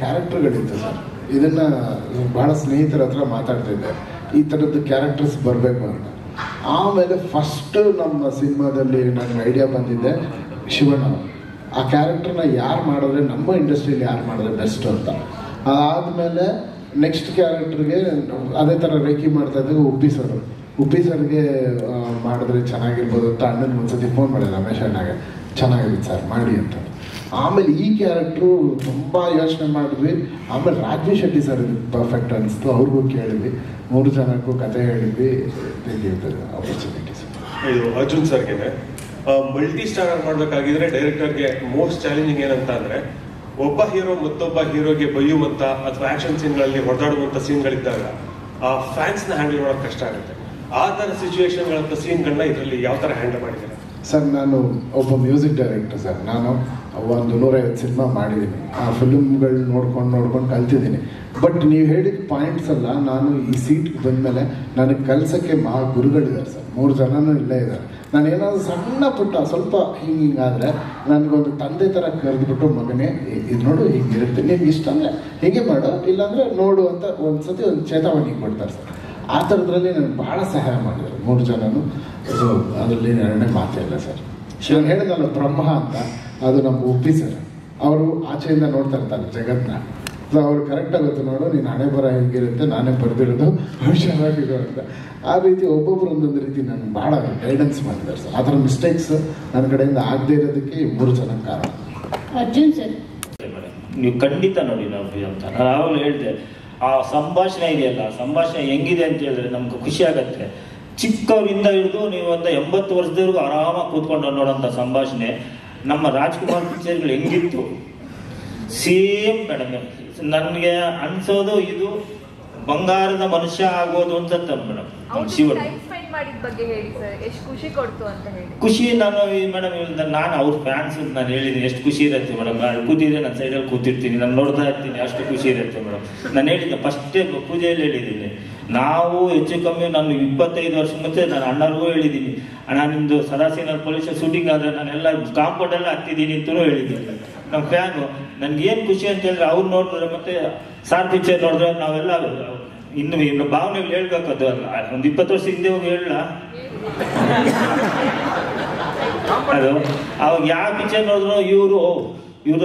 ಕ್ಯಾರೆಕ್ಟರ್ಗಳಿತ್ತು sir. ಇದನ್ನ ಬಹಳ ಸ್ನೇಹಿತರ ಹತ್ರ ಮಾತಾಡ್ತಿದ್ದೆ, ಈ ಥರದ್ದು ಕ್ಯಾರೆಕ್ಟರ್ಸ್ ಬರಬೇಕು ಅಂತ. ಆಮೇಲೆ ಫಸ್ಟ್ ನಮ್ಮ ಸಿನಿಮಾದಲ್ಲಿ ನನಗೆ ಐಡಿಯಾ ಬಂದಿದ್ದೆ ಶಿವಣ್ಣ. ಆ ಕ್ಯಾರೆಕ್ಟರ್ನ ಯಾರು ಮಾಡಿದ್ರೆ, ನಮ್ಮ ಇಂಡಸ್ಟ್ರಿಯಲ್ಲಿ ಯಾರು ಮಾಡಿದ್ರೆ ಬೆಸ್ಟ್ ಅಂತ. ಅದಾದಮೇಲೆ ನೆಕ್ಸ್ಟ್ ಕ್ಯಾರೆಕ್ಟರ್ಗೆ ಅದೇ ಥರ ರೇಖಿ ಮಾಡ್ತಾ ಇದ್ದಾಗ ಉಪ್ಪಿ ಸರ್ಗೆ ಮಾಡಿದ್ರೆ ಚೆನ್ನಾಗಿರ್ಬೋದು ಅಂತ ಅಣ್ಣನಿಗೆ ಒಂದ್ಸತಿ ಫೋನ್ ಮಾಡಿದೆ, ರಮೇಶ್ ಅಣ್ಣಗೆ, ಚೆನ್ನಾಗಿರುತ್ತೆ ಸರ್ ಮಾಡಿ ಅಂತ. ಆಮೇಲೆ ಈ ಕ್ಯಾರೆಕ್ಟ್ರು ತುಂಬ ಯೋಚನೆ ಮಾಡಿದ್ವಿ. ಆಮೇಲೆ ರಾಜ್ವಿ ಶೆಟ್ಟಿ ಸರ್ ಪರ್ಫೆಕ್ಟ್ ಅನಿಸ್ತು, ಅವ್ರಿಗೂ ಕೇಳಿದ್ವಿ, 3 ಜನಕ್ಕೂ ಕತೆ ಹೇಳಿದ್ವಿ. ಆಪರ್ಚುನಿಟೀಸ್ ಇದು ಅರ್ಜುನ್ ಸರ್ಗೆ ಮಲ್ಟಿ ಸ್ಟಾರ್ ಮಾಡಬೇಕಾಗಿದ್ರೆ ಡೈರೆಕ್ಟರ್ಗೆ ಮೋಸ್ಟ್ ಚಾಲೆಂಜಿಂಗ್ ಏನಂತ ಅಂದರೆ, ಒಬ್ಬ ಹೀರೋ ಮತ್ತೊಬ್ಬ ಹೀರೋಗೆ ಬೈಯುವಂಥ ಅಥವಾ ಆ್ಯಕ್ಷನ್ ಸೀನ್ಗಳಲ್ಲಿ ಹೊಡೆದಾಡುವಂಥ ಸೀನ್ಗಳಿದ್ದಾಗ ಆ ಫ್ಯಾನ್ಸ್ನ ಹ್ಯಾಂಡಲ್ ಮಾಡೋದು ಕಷ್ಟ ಆಗುತ್ತೆ. ಆ ಥರ ಸಿಚುವೇಶನ್ಗಳಂಥ ಸೀನ್ಗಳನ್ನ ಇದರಲ್ಲಿ ಯಾವ ಥರ ಹ್ಯಾಂಡಲ್ ಮಾಡಿದ್ದಾರೆ ಸರ್? ನಾನು ಒಬ್ಬ ಮ್ಯೂಸಿಕ್ ಡೈರೆಕ್ಟರ್ ಸರ್. ನಾನು ಒಂದು 150 ಸಿನಿಮಾ ಮಾಡಿದ್ದೀನಿ. ಆ ಫಿಲ್ಮ್ಗಳು ನೋಡ್ಕೊಂಡು ಕಲ್ತಿದ್ದೀನಿ. ಬಟ್ ನೀವು ಹೇಳಿದ ಪಾಯಿಂಟ್ಸ್ ಎಲ್ಲ ನಾನು ಈ ಸೀಟ್ಗೆ ಬಂದಮೇಲೆ ನನಗೆ ಕಲ್ಸೋಕ್ಕೆ ಗುರುಗಳಿದ್ದಾರೆ ಸರ್. 3 ಜನನೂ ಇಲ್ಲೇ ಇದ್ದಾರೆ. ನಾನು ಏನಾದರೂ ಸಣ್ಣ ಪುಟ್ಟ ಸ್ವಲ್ಪ ಹಿಂಗಾದರೆ ನನಗೊಂದು ತಂದೆ ಥರ ಕರೆದ್ಬಿಟ್ಟು, ಮಗನೇ ಇದು ನೋಡು ಹಿಂಗಿರುತ್ತೆ, ನಿಮ್ಗೆ ಇಷ್ಟ ಅಂದರೆ ಹೀಗೆ ಮಾಡು, ಇಲ್ಲಾಂದರೆ ನೋಡು ಅಂತ ಒಂದು ಚೇತಾವಣಿ ಕೊಡ್ತಾರೆ ಸರ್. ಆ ಥರದ್ರಲ್ಲಿ ನನಗೆ ಭಾಳ ಸಹಾಯ ಮಾಡಿದ್ದಾರೆ 3 ಜನನು. ಸೊ ಅದರಲ್ಲಿ ಎರಡನೇ ಮಾತೇ ಇಲ್ಲ ಸರ್. ನಾನು ಹೇಳಿದಲ್ಲ ಬ್ರಹ್ಮ ಅಂತ, ಅದು ನಮ್ಮ ಉಪ್ಪಿ ಸರ್. ಅವರು ಆಚೆಯಿಂದ ನೋಡ್ತಾ ಇರ್ತಾರೆ ಜಗತ್ತನ್ನ. ಸೊ ಅವ್ರು ಕರೆಕ್ಟಾಗಿ ಗೊತ್ತು, ನೋಡು ನೀನು ಹಣೆ ಬರ ಹೇಗಿರುತ್ತೆ, ನಾನೇ ಬರೆದಿರೋದು, ಹುಷಾರಾಗಿರೋ ಅಂತ. ಆ ರೀತಿ ಒಬ್ಬೊಬ್ರು ಒಂದೊಂದು ರೀತಿ ನನಗೆ ಭಾಳ ಗೈಡೆನ್ಸ್ ಮಾಡಿದ್ದಾರೆ ಸರ್. ಆ ಥರ ಮಿಸ್ಟೇಕ್ಸ್ ನನ್ನ ಕಡೆಯಿಂದ ಆಗದೆ ಇರೋದಕ್ಕೆ 3 ಜನ ಕಾರಣ. ಅರ್ಜುನ್ ಸರ್, ನೀವು ಖಂಡಿತ ನೋಡಿ ನಾವು ಅಂತ ನಾನು ಆವಾಗಲೇ ಹೇಳಿದೆ. ಆ ಸಂಭಾಷಣೆ ಇದೆಯಲ್ಲ, ಸಂಭಾಷಣೆ ಹೆಂಗಿದೆ ಅಂತ ಹೇಳಿದ್ರೆ ನಮ್ಗೆ ಖುಷಿ ಆಗತ್ತೆ. ಚಿಕ್ಕವರಿಂದ ಹಿಡಿದು ನೀವು ಒಂದು 80 ವರ್ಷದವರೆಗೂ ಆರಾಮಾಗಿ ಕೂತ್ಕೊಂಡು ನೋಡೋಂಥ ಸಂಭಾಷಣೆ. ನಮ್ಮ ರಾಜ್ಕುಮಾರ್ ಪಿಕ್ಚರ್ಗಳು ಹೆಂಗಿತ್ತು ಸೇಮ್ ಮೇಡಮ್. ನನಗೆ ಅನ್ಸೋದು ಇದು ಬಂಗಾರದ ಮನುಷ್ಯ ಆಗೋದು ಅನ್ಸತ್ತೆ ಮೇಡಮ್. ಶಿವಣ್ಣ ಖುಷಿ. ನಾನು ಅವ್ರ ಫ್ಯಾನ್ಸ್ ನಾನು ಹೇಳಿದ್ದೀನಿ ಎಷ್ಟು ಖುಷಿ ಇರುತ್ತೆ ಮೇಡಮ್. ಕೂತಿದ್ರೆ ನಾನು ಸೈಡಲ್ಲಿ ಕೂತಿರ್ತೀನಿ, ನಾನು ನೋಡ್ತಾ ಇರ್ತೀನಿ, ಅಷ್ಟು ಖುಷಿ ಇರುತ್ತೆ ಮೇಡಮ್. ನಾನು ಹೇಳಿದ್ದೆ ಫಸ್ಟೇ ಪೂಜೆಯಲ್ಲಿ ಹೇಳಿದ್ದೀನಿ, ನಾವು ಹೆಚ್ಚು ಕಮ್ಮಿ ನಾನು 25 ವರ್ಷ ಮುಂಚೆ ನಾನು ಅಣ್ಣರಿಗೂ ಹೇಳಿದ್ದೀನಿ, ಅಣ್ಣ ನಿಮ್ಮದು ಸದಾಶಿವನಗರ ಪೊಲೀಸ್ ಶೂಟಿಂಗ್ ಆದರೆ ನಾನೆಲ್ಲ ಕಾಂಪೌಂಡೆಲ್ಲ ಹತ್ತಿದ್ದೀನಿ ಅಂತಲೂ ಹೇಳಿದ್ದೀನಿ. ನಮ್ಮ ಫ್ಯಾನು ನನಗೇನು ಖುಷಿ ಅಂತ ಹೇಳಿದ್ರೆ ಅವ್ರು ನೋಡಿದ್ರೆ ಮತ್ತೆ ಸಾರ್ ಪಿಕ್ಚರ್ ನೋಡಿದ್ರೆ ನಾವೆಲ್ಲ ಇನ್ನು ಭಾವನೆಗಳು ಹೇಳ್ಬೇಕದು ಅಲ್ಲ. ಒಂದು 20 ವರ್ಷ ಹಿಂದೆ ಹೋಗಿ ಹೇಳಲ್ಲ ಅದು. ಅವಾಗ ಯಾವ ಪಿಕ್ಚರ್ ನೋಡಿದ್ರು ಇವ್ರ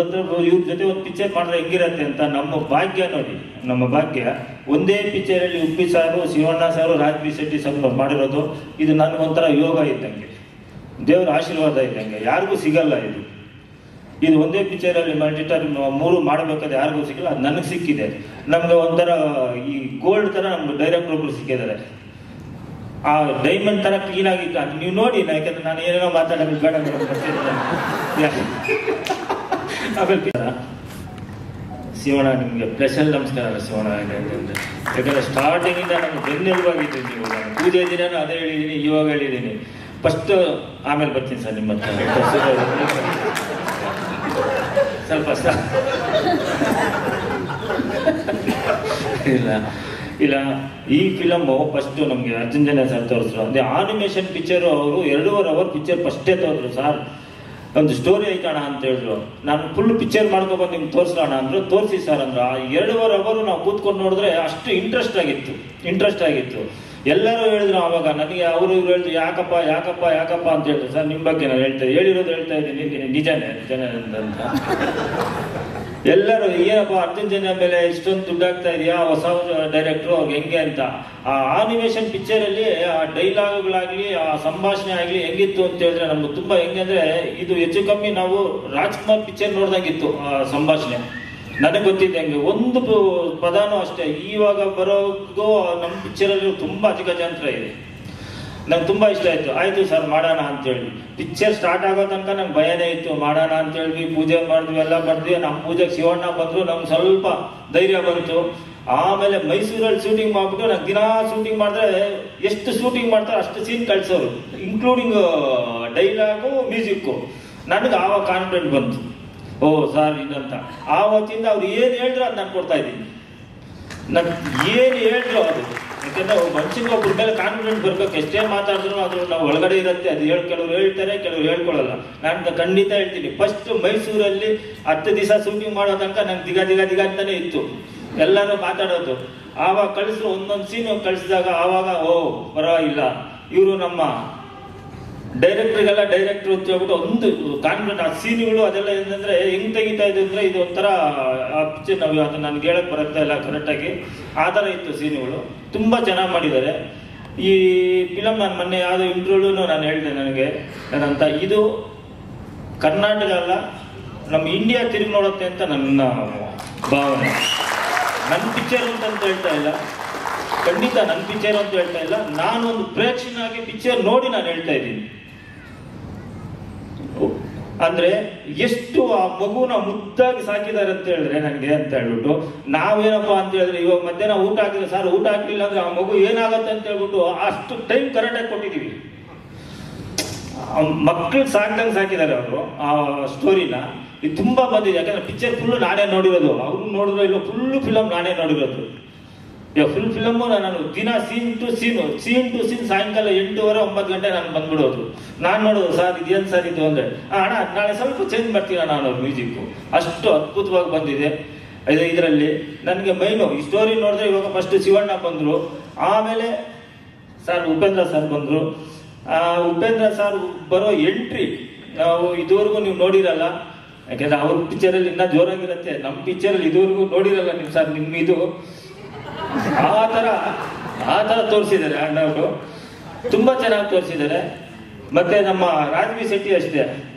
ಜೊತೆ ಒಂದು ಪಿಕ್ಚರ್ ಮಾಡಿದ್ರೆ ಹೆಂಗಿರತ್ತೆ ಅಂತ. ನಮ್ಮ ಭಾಗ್ಯ ನೋಡಿ, ನಮ್ಮ ಭಾಗ್ಯ ಒಂದೇ ಪಿಕ್ಚರಲ್ಲಿ ಉಪ್ಪಿ ಸಾರು, ಶಿವಣ್ಣ ಸಾರು, ರಾಜ್ವಿ ಶೆಟ್ಟಿ ಸಾರು ಮಾಡಿರೋದು. ಇದು ನನಗೊಂಥರ ಯೋಗ ಇದ್ದಂಗೆ, ದೇವರ ಆಶೀರ್ವಾದ ಇದ್ದಂಗೆ. ಯಾರಿಗೂ ಸಿಗಲ್ಲ ಇದು ಒಂದೇ ಪಿಕ್ಚರಲ್ಲಿ ಮಲ್ಟಿಟರ್ 3 ಮಾಡಬೇಕಾದ್ರೆ ಯಾರಿಗೂ ಸಿಗಲ್ಲ. ಅದು ನನಗೆ ಸಿಕ್ಕಿದೆ. ನಮ್ಗೆ ಒಂಥರ ಈ ಗೋಲ್ಡ್ ಥರ ನಮ್ಗೆ ಡೈರೆಕ್ಟರ್ ಒಬ್ರು ಸಿಕ್ಕಿದ್ದಾರೆ. ಆ ಡೈಮಂಡ್ ಥರ ಕ್ಲೀನ್ ಆಗಿ ನೀವು ನೋಡಿ. ಯಾಕಂದ್ರೆ ನಾನು ಏನೇನೋ ಮಾತಾಡೋದು ಬೇಡ ಆಮೇಲೆ ಶಿವಣ್ಣ ನಿಮಗೆ ಸ್ಪೆಷಲ್ ನಮಸ್ಕಾರ ಶಿವಣ್ಣ. ಯಾಕಂದ್ರೆ ಸ್ಟಾರ್ಟಿಂಗಿಂದ ನಾನು ಬೆನ್ನೆಲುಬಾಗಿದ್ದೀನಿ. ನೀವು ಪೂಜೆ ದಿನ ಅದೇ ಹೇಳಿದ್ದೀನಿ, ಇವಾಗ ಹೇಳಿದ್ದೀನಿ. ಫಸ್ಟ್ ಆಮೇಲೆ ಬರ್ತೀನಿ ಸರ್ ನಿಮ್ಮ ಸ್ವಲ್ಪ ಇಲ್ಲ ಈ ಫಿಲಮು ಫಸ್ಟು ನಮಗೆ ಅರ್ಜುನ್ ಜನ್ಯ ಸರ್ ತೋರಿಸಿದ್ರು. ಅದೇ ಆನಿಮೇಷನ್ ಪಿಕ್ಚರು. ಅವರು 2.5 ಅವರ್ ಪಿಕ್ಚರ್ ಫಸ್ಟೇ ತೋರಿದ್ರು. ಸರ್ ಒಂದು ಸ್ಟೋರಿ ಐತಣ ಅಂತ ಹೇಳಿದ್ರು. ನಾನು ಫುಲ್ ಪಿಕ್ಚರ್ ಮಾಡ್ಕೊಬಂದು ನಿಮ್ಗೆ ತೋರಿಸೋಣ ಅಂದರು. ತೋರಿಸಿ ಸರ್ ಅಂದ್ರು. ಆ 2.5 ಅವರು ನಾವು ಕೂತ್ಕೊಂಡು ನೋಡಿದ್ರೆ ಅಷ್ಟು ಇಂಟ್ರೆಸ್ಟ್ ಆಗಿತ್ತು. ಎಲ್ಲರೂ ಹೇಳಿದ್ರು ಆವಾಗ ನನಗೆ. ಅವರು ಇವ್ರು ಹೇಳಿದ್ರು ಯಾಕಪ್ಪ ಅಂತ ಹೇಳಿದ್ರು. ಸರ್ ನಿಮ್ಮ ಬಗ್ಗೆ ನಾನು ಹೇಳಿರೋದು ಹೇಳ್ತಾ ಇದ್ದೀನಿ, ನಿಜನೇ ಅಂತ. ಎಲ್ಲರೂ ಏನಪ್ಪ ಅರ್ಜುನ್ ಜನ್ಯ ಮೇಲೆ ಇಷ್ಟೊಂದು ದುಡ್ಡು ಆಗ್ತಾ ಇದೆಯಾ, ಹೊಸ ಡೈರೆಕ್ಟ್ರು ಅವ್ರಿಗೆ ಹೆಂಗೆ ಅಂತ. ಆ ಆನಿಮೇಷನ್ ಪಿಕ್ಚರಲ್ಲಿ ಆ ಡೈಲಾಗ್ಗಳಾಗಲಿ, ಆ ಸಂಭಾಷಣೆ ಆಗಲಿ ಹೆಂಗಿತ್ತು ಅಂತ ಹೇಳಿದ್ರೆ ನಮ್ಗೆ ತುಂಬ ಹೆಂಗಂದ್ರೆ, ಇದು ಹೆಚ್ಚು ಕಮ್ಮಿ ನಾವು ರಾಜ್ಕುಮಾರ್ ಪಿಕ್ಚರ್ ನೋಡ್ದಂಗಿತ್ತು ಆ ಸಂಭಾಷಣೆ. ನನಗೆ ಗೊತ್ತಿದ್ದಂಗೆ ಒಂದು ಪದಾನು ಅಷ್ಟೇ. ಇವಾಗ ಬರೋದು ನಮ್ಮ ಪಿಕ್ಚರಲ್ಲಿ ತುಂಬ ಅಜಗಜಾಂತರ ಇದೆ. ನಂಗೆ ತುಂಬ ಇಷ್ಟ ಆಯ್ತು ಸರ್ ಮಾಡೋಣ ಅಂತೇಳಿ. ಪಿಕ್ಚರ್ ಸ್ಟಾರ್ಟ್ ಆಗೋ ತನಕ ನಂಗೆ ಭಯನೇ ಇತ್ತು. ಮಾಡೋಣ ಅಂತ ಹೇಳಿದ್ವಿ, ಪೂಜೆ ಮಾಡಿದ್ವಿ, ಎಲ್ಲ ಮಾಡಿದ್ವಿ. ನಮ್ಮ ಪೂಜೆಗೆ ಶಿವಣ್ಣ ಬಂದರು, ನಮ್ಗೆ ಸ್ವಲ್ಪ ಧೈರ್ಯ ಬಂತು. ಆಮೇಲೆ ಮೈಸೂರಲ್ಲಿ ಶೂಟಿಂಗ್ ಮಾಡ್ಬಿಟ್ಟು ನಂಗೆ ದಿನಾ ಶೂಟಿಂಗ್ ಮಾಡಿದ್ರೆ ಎಷ್ಟು ಶೂಟಿಂಗ್ ಮಾಡ್ತಾರೆ ಅಷ್ಟು ಸೀನ್ ಕಳ್ಸೋರು, ಇನ್ಕ್ಲೂಡಿಂಗ್ ಡೈಲಾಗು, ಮ್ಯೂಸಿಕ್ಕು. ನನಗೆ ಆವಾಗ ಕಾನ್ಫಿಡೆಂಟ್ ಬಂತು, ಓ ಸರ್ ಇದಂತ. ಆವತ್ತಿಂದ ಅವ್ರು ಏನು ಹೇಳಿದ್ರು ಅದು ನಾನು ಕೊಡ್ತಾ ಇದ್ದೀನಿ. ನಾನು ಏನು ಹೇಳಿದ್ರು ಅದು ಯಾಕಂದ್ರೆ ಮನುಷ್ಯನಿಗೆ ಒಬ್ಬರ ಮೇಲೆ ಕಾನ್ಫಿಡೆಂಟ್ ಬರ್ಬೇಕು. ಎಷ್ಟೇ ಮಾತಾಡಿದ್ರು ಅದು ನಾವು ಒಳಗಡೆ ಇರುತ್ತೆ. ಅದು ಕೆಲವರು ಹೇಳ್ತಾರೆ, ಕೆಲವರು ಹೇಳ್ಕೊಳ್ಳಲ್ಲ. ನಾನು ಖಂಡಿತ ಹೇಳ್ತೀನಿ, ಫಸ್ಟ್ ಮೈಸೂರಲ್ಲಿ 10 ದಿವಸ ಶೂಟಿಂಗ್ ಮಾಡೋ ತನಕ ನಂಗೆ ದಿಗ ಅಂತಾನೆ ಇತ್ತು. ಎಲ್ಲರೂ ಮಾತಾಡೋದು. ಆವಾಗ ಕಳಿಸಿದ್ರು, ಒಂದೊಂದು ಸೀನ್ ಕಳಿಸಿದಾಗ ಆವಾಗ ಪರವಾಗಿಲ್ಲ, ಇವರು ನಮ್ಮ ಡೈರೆಕ್ಟರ್ಗೆಲ್ಲ ಡೈರೆಕ್ಟರ್ ಅಂತ ಹೇಳ್ಬಿಟ್ಟು ಒಂದು ಕಾನ್ಫಿಡೆಂಟ್. ಆ ಸೀನ್ಗಳು ಅದೆಲ್ಲ ಏನಂದ್ರೆ ಹೆಂಗ್ ತೆಗಿತಾ ಇದೆ ಅಂದ್ರೆ ಇದು ಒಂಥರ ಪಿಕ್ಚರ್ ನಾವು ಅದು ನನ್ಗೆ ಹೇಳಕ್ ಬರುತ್ತಾ ಇಲ್ಲ ಕರೆಕ್ಟಾಗಿ, ಆ ಥರ ಇತ್ತು ಸೀನ್ಗಳು. ತುಂಬಾ ಚೆನ್ನಾಗಿ ಮಾಡಿದ್ದಾರೆ ಈ ಫಿಲಮ್. ನಾನು ಮೊನ್ನೆ ಯಾವುದೋ ಇಂಟರ್ವ್ಯೂನು ನಾನು ಹೇಳಿದೆ, ನನಗೆ ಏನಂತ ಇದು ಕರ್ನಾಟಕ ಅಲ್ಲ, ನಮ್ಮ ಇಂಡಿಯಾ ತಿರುಗಿ ನೋಡುತ್ತೆ ಅಂತ ನನ್ನ ಭಾವನೆ. ನನ್ನ ಪಿಕ್ಚರ್ ಅಂತ ಹೇಳ್ತಾ ಇಲ್ಲ, ಖಂಡಿತ ನನ್ನ ಪಿಕ್ಚರ್ ಅಂತ ಹೇಳ್ತಾ ಇಲ್ಲ. ನಾನು ಒಂದು ಪ್ರೇಕ್ಷಕನಾಗಿ ಪಿಕ್ಚರ್ ನೋಡಿ ನಾನು ಹೇಳ್ತಾ ಇದ್ದೀನಿ. ಅಂದ್ರೆ ಎಷ್ಟು ಆ ಮಗುನ ಮುದ್ದಾಗಿ ಸಾಕಿದ್ದಾರೆ ಅಂತ ಹೇಳಿದ್ರೆ ನನಗೆ ಅಂತ ಹೇಳ್ಬಿಟ್ಟು, ನಾವೇನಪ್ಪಾ ಅಂತ ಹೇಳಿದ್ರೆ ಇವಾಗ ಮಧ್ಯಾಹ್ನ ಊಟ ಹಾಕಿದ್ರೆ ಸರ್ ಊಟ ಹಾಕ್ಲಿಲ್ಲ ಅಂದ್ರೆ ಆ ಮಗು ಏನಾಗತ್ತೆ ಅಂತ ಹೇಳ್ಬಿಟ್ಟು ಅಷ್ಟು ಟೈಮ್ ಕರೆಕ್ಟಾಗಿ ಕೊಟ್ಟಿದೀವಿ. ಮಕ್ಕಳು ಸಾಕ್ದಂಗೆ ಸಾಕಿದ್ದಾರೆ ಅವರು ಆ ಸ್ಟೋರಿನ. ಇದು ತುಂಬಾ ಬಂದಿದೆ, ಯಾಕಂದ್ರೆ ಪಿಕ್ಚರ್ ಫುಲ್ ನಾನೇ ನೋಡಿರೋದು. ಅವ್ರು ನೋಡಿದ್ರು ಇಲ್ಲ, ಫುಲ್ ಫಿಲಮ್ ನಾನೇ ನೋಡಿರೋದು. ಫುಲ್ ಫಿಲಮ್ಮು ನಾನು ದಿನ ಸೀನ್ ಟು ಸೀನ್ ಸಾಯಂಕಾಲ 8:30 9 ಗಂಟೆ ನಾನು ಬಂದ್ಬಿಡೋದು. ನಾನು ನೋಡೋದು, ಸರ್ ಇದೇನು ಸರ್ ಇದು ಅಂದ್ರೆ, ಅಣ್ಣ ನಾಳೆ ಸ್ವಲ್ಪ ಚೇಂಜ್ ಮಾಡ್ತೀನ ನಾನು ಮ್ಯೂಸಿಕ್ಕು. ಅಷ್ಟು ಅದ್ಭುತವಾಗಿ ಬಂದಿದೆ ಇದರಲ್ಲಿ. ನನಗೆ ಮೈನು ಈ ಸ್ಟೋರಿ ನೋಡಿದ್ರೆ ಇವಾಗ ಫಸ್ಟ್ ಶಿವಣ್ಣ ಬಂದರು, ಆಮೇಲೆ ಸರ್ ಉಪೇಂದ್ರ ಸರ್ ಬಂದರು. ಉಪೇಂದ್ರ ಸರ್ ಬರೋ ಎಂಟ್ರಿ ನಾವು ಇದುವರೆಗೂ ನೀವು ನೋಡಿರಲ್ಲ, ಯಾಕೆಂದ್ರೆ ಅವ್ರ ಪಿಕ್ಚರಲ್ಲಿ ಇನ್ನೂ ಜೋರಾಗಿರುತ್ತೆ. ನಮ್ಮ ಪಿಕ್ಚರಲ್ಲಿ ಇದುವರೆಗೂ ನೋಡಿರಲ್ಲ ನೀವು ಸರ್. ನಿಮ್ಮ ಇದು ಆ ತರ ತೋರಿಸಿದ್ದಾರೆ ಅಣ್ಣವರು, ತುಂಬಾ ಚೆನ್ನಾಗಿ ತೋರಿಸಿದ್ದಾರೆ. ಮತ್ತೆ ನಮ್ಮ ರಾಜ್ವಿ ಶೆಟ್ಟಿ ಅಷ್ಟೇ,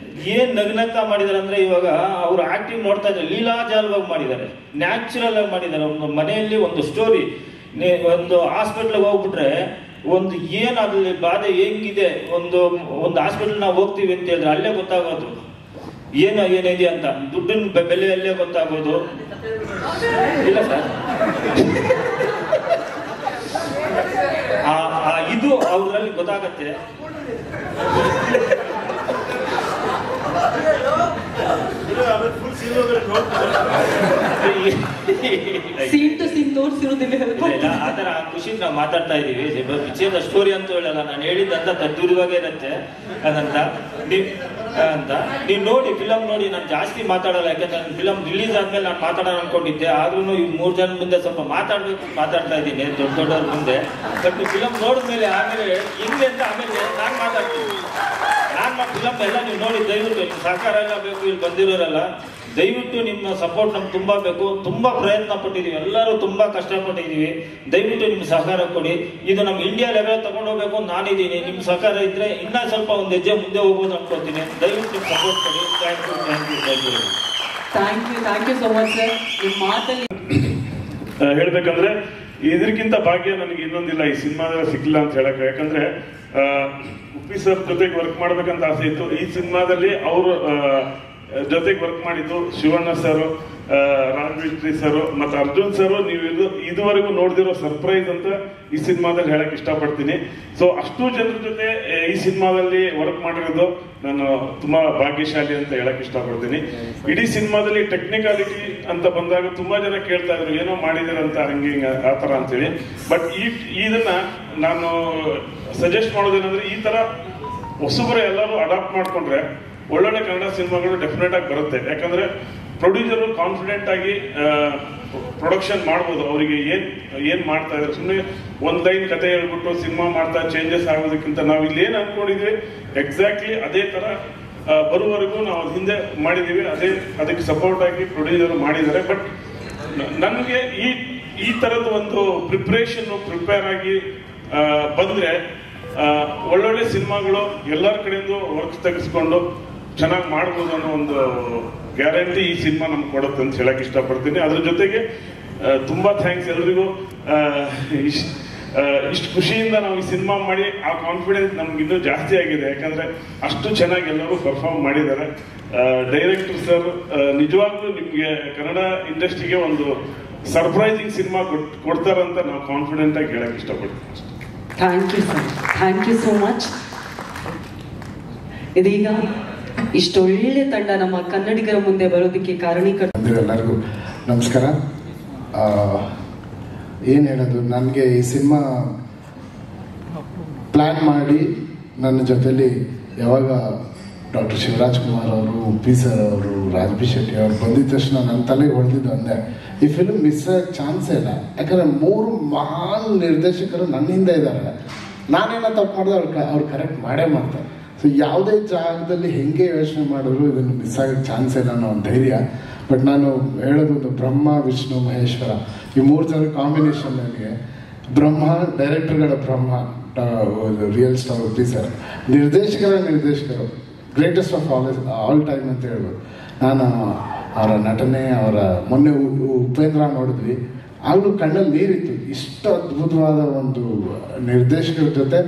ಏನ್ ನಗ್ನಗ್ತಾ ಮಾಡಿದಾರೆ ಅಂದ್ರೆ ಇವಾಗ ಅವ್ರು ಆಕ್ಟಿಂಗ್ ನೋಡ್ತಾ ಇದ್ದಾರೆ, ಲೀಲಾಜಾಲವಾಗಿ ಮಾಡಿದ್ದಾರೆ, ನ್ಯಾಚುರಲ್ ಆಗಿ ಮಾಡಿದ್ದಾರೆ. ಒಂದು ಮನೆಯಲ್ಲಿ ಒಂದು ಸ್ಟೋರಿ, ಒಂದು ಹಾಸ್ಪಿಟ್ಲ್ಗೆ ಹೋಗ್ಬಿಟ್ರೆ ಒಂದು ಏನ್ ಅದ್ರಲ್ಲಿ ಬಾಧೆ ಹೆಂಗಿದೆ, ಒಂದು ಹಾಸ್ಪಿಟಲ್ ನಾವು ಹೋಗ್ತೀವಿ ಅಂತ ಹೇಳಿದ್ರೆ ಅಲ್ಲೇ ಗೊತ್ತಾಗೋದು ಏನಿದೆ ಅಂತ. ದುಡ್ಡಿನ ಬೆಲೆ ಅಲ್ಲೇ ಗೊತ್ತಾಗೋದು. ಇಲ್ಲ ಸರ್, ಇದು ಅವ್ರಲ್ಲಿ ಗೊತ್ತಾಗತ್ತೆ. ಆತರ ಖುಷಿ ನಾವು ಮಾತಾಡ್ತಾ ಇದೀವಿ. ಪಿಕ್ಚರ್ ಸ್ಟೋರಿ ಅಂತ ಹೇಳಲ್ಲ, ನಾನು ಹೇಳಿದ್ದಂತ ತದ್ದುರುವಾಗೇ ಇರುತ್ತೆ ಅದಂತ. ನೀವು ನೋಡಿ ಫಿಲಮ್ ನೋಡಿ. ನಾನು ಜಾಸ್ತಿ ಮಾತಾಡಲ್ಲ, ಯಾಕಂದ್ರೆ ನನ್ನ ಫಿಲಮ್ ರಿಲೀಸ್ ಆದ್ಮೇಲೆ ನಾನು ಮಾತಾಡೋಣ ಅನ್ಕೊಂಡಿದ್ದೆ. ಆದ್ರೂ ಈ 3 ಜನ ಮುಂದೆ ಸ್ವಲ್ಪ ಮಾತಾಡ್ತಾ ಇದ್ದೀನಿ, ದೊಡ್ಡವ್ರ ಮುಂದೆ. ಬಟ್ ಫಿಲಮ್ ನೋಡಿದ್ಮೇಲೆ ಆಮೇಲೆ ಹಿಂಗೆ ಅಂತ ಆಮೇಲೆ ನಾನು ಮಾತಾಡ್ತೀನಿ. ನಾನು ಫಿಲಮ್ ಎಲ್ಲ ನೀವು ನೋಡಿ ದಯವಿಟ್ಟು ನಿಮ್ಮ ಸಹಕಾರ ಎಲ್ಲ ಬೇಕು. ಇಲ್ಲಿ ಬಂದಿರೋರಲ್ಲ ದಯವಿಟ್ಟು ನಿಮ್ಮ ಸಪೋರ್ಟ್ ನಮ್ಗೆ ತುಂಬಾ ಬೇಕು. ತುಂಬಾ ಪ್ರಯತ್ನ ಪಟ್ಟಿದೀವಿ, ಎಲ್ಲರೂ ತುಂಬಾ ಕಷ್ಟಪಟ್ಟಿದೀವಿ. ದಯವಿಟ್ಟು ನಿಮ್ಮ ಸಹಕಾರ ಕೊಡಿ. ಇದು ನಮ್ಮ ಇಂಡಿಯಾ ಲೆವೆಲ್ ತಗೊಂಡೋಗ್ಬೇಕು ಅಂತ ನಾನಿದ್ದೀನಿ. ನಿಮ್ಮ ಸಹಕಾರ ಇದ್ರೆ ಇನ್ನೂ ಸ್ವಲ್ಪ ಒಂದು ಹೆಜ್ಜೆ ಮುಂದೆ ಹೋಗ್ಬೋದು ಅನ್ಕೋತೀನಿ. ದಯವಿಟ್ಟು ನಿಮ್ಮ ಸಪೋರ್ಟ್ ಕೊಡಿ. Thank you so much sir. ನಿಮ್ಮ ಮಾತಲ್ಲಿ ಹೇಳ್ಬೇಕಂದ್ರೆ ಇದಕ್ಕಿಂತ ಭಾಗ್ಯ ನನಗೆ ಇನ್ನೊಂದಿಲ್ಲ ಈ ಸಿನಿಮಾದಲ್ಲಿ ಸಿಕ್ಕಿಲ್ಲ ಅಂತ ಹೇಳಕ್ಕೆ. ಯಾಕಂದ್ರೆ ಉಪ್ಪಿ ಸರ್ ಜೊತೆಗೆ ವರ್ಕ್ ಮಾಡ್ಬೇಕಂತ ಆಸೆ ಇತ್ತು. ಈ ಸಿನಿಮಾದಲ್ಲಿ ಅವರು ಜೊತೆಗೆ ವರ್ಕ್ ಮಾಡಿದ್ದು ಶಿವಣ್ಣ ಸರ್, ರಾಘವೇಂದ್ರ ಸರ್ ಮತ್ತೆ ಅರ್ಜುನ್ ಸರ್. ನೀವು ಇದುವರೆಗೂ ನೋಡ್ದಿರೋ ಸರ್ಪ್ರೈಸ್ ಅಂತ ಈ ಸಿನಿಮಾದಲ್ಲಿ ಹೇಳಕ್ ಇಷ್ಟಪಡ್ತೀನಿ. ಸೊ ಅಷ್ಟು ಜನರ ಜೊತೆ ಈ ಸಿನಿಮಾದಲ್ಲಿ ವರ್ಕ್ ಮಾಡಿರೋದು ನಾನು ತುಂಬಾ ಭಾಗ್ಯಶಾಲಿ ಅಂತ ಹೇಳಕ್ ಇಷ್ಟಪಡ್ತೀನಿ. ಇಡೀ ಸಿನಿಮಾದಲ್ಲಿ ಟೆಕ್ನಿಕಾಲಿಟಿ ಅಂತ ಬಂದಾಗ ತುಂಬಾ ಜನ ಕೇಳ್ತಾ ಇದ್ರು ಏನೋ ಮಾಡಿದಿರಂತ ಹಂಗೆ ಆತರ ಅಂತೇಳಿ. ಬಟ್ ಇದನ್ನ ನಾನು ಸಜೆಸ್ಟ್ ಮಾಡೋದೇನಂದ್ರೆ ಈ ತರ ಹೊಸಬರು ಎಲ್ಲರೂ ಅಡಾಪ್ಟ್ ಮಾಡ್ಕೊಂಡ್ರೆ ಒಳ್ಳೊಳ್ಳೆ ಕನ್ನಡ ಸಿನಿಮಾಗಳು ಡೆಫಿನೆಟ್ ಆಗಿ ಬರುತ್ತೆ. ಯಾಕಂದ್ರೆ ಪ್ರೊಡ್ಯೂಸರು ಕಾನ್ಫಿಡೆಂಟ್ ಆಗಿ ಪ್ರೊಡಕ್ಷನ್ ಮಾಡ್ಬೋದು. ಅವರಿಗೆ ಏನ್ ಮಾಡ್ತಾ ಇದ್ದಾರೆ, ಸುಮ್ಮನೆ ಒಂದ್ ಲೈನ್ ಕತೆ ಹೇಳ್ಬಿಟ್ಟು ಸಿನಿಮಾ ಮಾಡ್ತಾ ಚೇಂಜಸ್ ಆಗೋದಕ್ಕಿಂತ ನಾವು ಇಲ್ಲಿ ಏನ್ ಅನ್ಕೊಂಡಿದ್ವಿ ಎಕ್ಸಾಕ್ಟ್ಲಿ ಅದೇ ತರ ಬರುವವರೆಗೂ ನಾವು ಹಿಂದೆ ಮಾಡಿದೀವಿ. ಅದಕ್ಕೆ ಸಪೋರ್ಟ್ ಆಗಿ ಪ್ರೊಡ್ಯೂಸರ್ ಮಾಡಿದ್ದಾರೆ. ಬಟ್ ನನಗೆ ಈ ತರದ ಒಂದು ಪ್ರಿಪೇರ್ ಆಗಿ ಬಂದ್ರೆ ಒಳ್ಳೊಳ್ಳೆ ಸಿನಿಮಾಗಳು ಎಲ್ಲರ ಕಡೆಯಿಂದ ವರ್ಕ್ ತೆಗೆಸ್ಕೊಂಡು ಚೆನ್ನಾಗಿ ಮಾಡ್ಬೋದು ಅನ್ನೋ ಒಂದು ಗ್ಯಾರಂಟಿ ಈ ಸಿನಿಮಾ ನಮ್ಗೆ ಕೊಡುತ್ತೆ ಅಂತ ಹೇಳಕ್ ಇಷ್ಟಪಡ್ತೀನಿ. ಅದ್ರ ಜೊತೆಗೆ ತುಂಬಾ ಥ್ಯಾಂಕ್ಸ್ ಎಲ್ರಿಗೂ. ಇಷ್ಟು ಖುಷಿಯಿಂದ ನಾವು ಈ ಸಿನಿಮಾ ಮಾಡಿ ಆ ಕಾನ್ಫಿಡೆನ್ಸ್ ನಮ್ಗೆ ಇನ್ನೂ ಜಾಸ್ತಿ ಆಗಿದೆ. ಯಾಕಂದ್ರೆ ಅಷ್ಟು ಚೆನ್ನಾಗಿ ಎಲ್ಲರೂ ಪರ್ಫಾರ್ಮ್ ಮಾಡಿದ್ದಾರೆ. ಡೈರೆಕ್ಟರ್ ಸರ್ ನಿಜವಾಗ್ಲೂ ನಿಮ್ಗೆ ಕನ್ನಡ ಇಂಡಸ್ಟ್ರಿಗೆ ಒಂದು ಸರ್ಪ್ರೈಸಿಂಗ್ ಸಿನಿಮಾ ಕೊಡ್ತಾರಂತ ನಾವು ಕಾನ್ಫಿಡೆಂಟ್ ಆಗಿ ಹೇಳಕ್ ಇಷ್ಟಪಡ್ತೀನಿ. Thank you sir, thank you so much. ಇದೀಗ ಇಷ್ಟೊಳ್ಳೆ ತಂಡ ನಮ್ಮ ಕನ್ನಡಿಗರ ಮುಂದೆ ಬರೋದಕ್ಕೆ ಕಾರಣೀಕರ್ತರು ಎಲ್ಲರಿಗೂ ನಮಸ್ಕಾರ. ಏನು ಹೇಳೋದು, ನನಗೆ ಈ ಸಿನಿಮಾ ಪ್ಲ್ಯಾನ್ ಮಾಡಿ ನನ್ನ ಜೊತೆಲಿ ಯಾವಾಗ ಡಾಕ್ಟರ್ ಶಿವರಾಜ್ ಕುಮಾರ್ ಅವರು, ಉಪ್ಪಿ ಸರ್ ಅವರು, ರಾಜ್ಬಿ ಶೆಟ್ಟಿ ಅವರು ಬಂದಿದ್ದ ತಕ್ಷಣ ನನ್ನ ತಲೆಗೆ ಹೊಡೆದಿದ್ದು ಒಂದೇ, ಈ ಫಿಲ್ಮ್ ಮಿಸ್ ಆಗೋ ಚಾನ್ಸೇ ಇಲ್ಲ. ಯಾಕಂದರೆ 3 ಮಹಾನ್ ನಿರ್ದೇಶಕರು ನನ್ನ ಹಿಂದೆ ಇದ್ದಾರೆ. ನಾನೇನೋ ತಪ್ಪು ಮಾಡಿದ್ರೆ ಅವ್ರು ಕರೆಕ್ಟ್ ಮಾಡೇ ಮಾಡ್ತಾರೆ. ಸೊ ಯಾವುದೇ ಜಾಗದಲ್ಲಿ ಹೆಂಗೆ ಯೋಚನೆ ಮಾಡಿದ್ರು ಇದನ್ನು ಮಿಸ್ ಆಗೋಕ್ಕೆ ಚಾನ್ಸ್ ಇಲ್ಲ ಅನ್ನೋ ಒಂದು ಧೈರ್ಯ. ಬಟ್ ನಾನು ಹೇಳೋದೊಂದು ಬ್ರಹ್ಮ, ವಿಷ್ಣು, ಮಹೇಶ್ವರ ಈ 3 ಜನ ಕಾಂಬಿನೇಷನ್ ನನಗೆ. ಬ್ರಹ್ಮ ಡೈರೆಕ್ಟರ್ಗಳ ಬ್ರಹ್ಮ ರಿಯಲ್ ಸ್ಟಾರ್ ಉಪ್ಪಿ ಸರ್, ನಿರ್ದೇಶಕರು ಗ್ರೇಟೆಸ್ಟ್ ಆಫ್ ಆಲ್ ಟೈಮ್ ಅಂತ ಹೇಳ್ಬೋದು. ನಾನು ಅವರ ನಟನೆ, ಅವರ ಮೊನ್ನೆ ಉಪೇಂದ್ರ ನೋಡಿದ್ವಿ, ಆಗಲೂ ಕಣ್ಣಲ್ಲಿ ನೀರಿತ್ತು. ಇಷ್ಟು ಅದ್ಭುತವಾದ ಒಂದು ನಿರ್ದೇಶಕರ ಜೊತೆ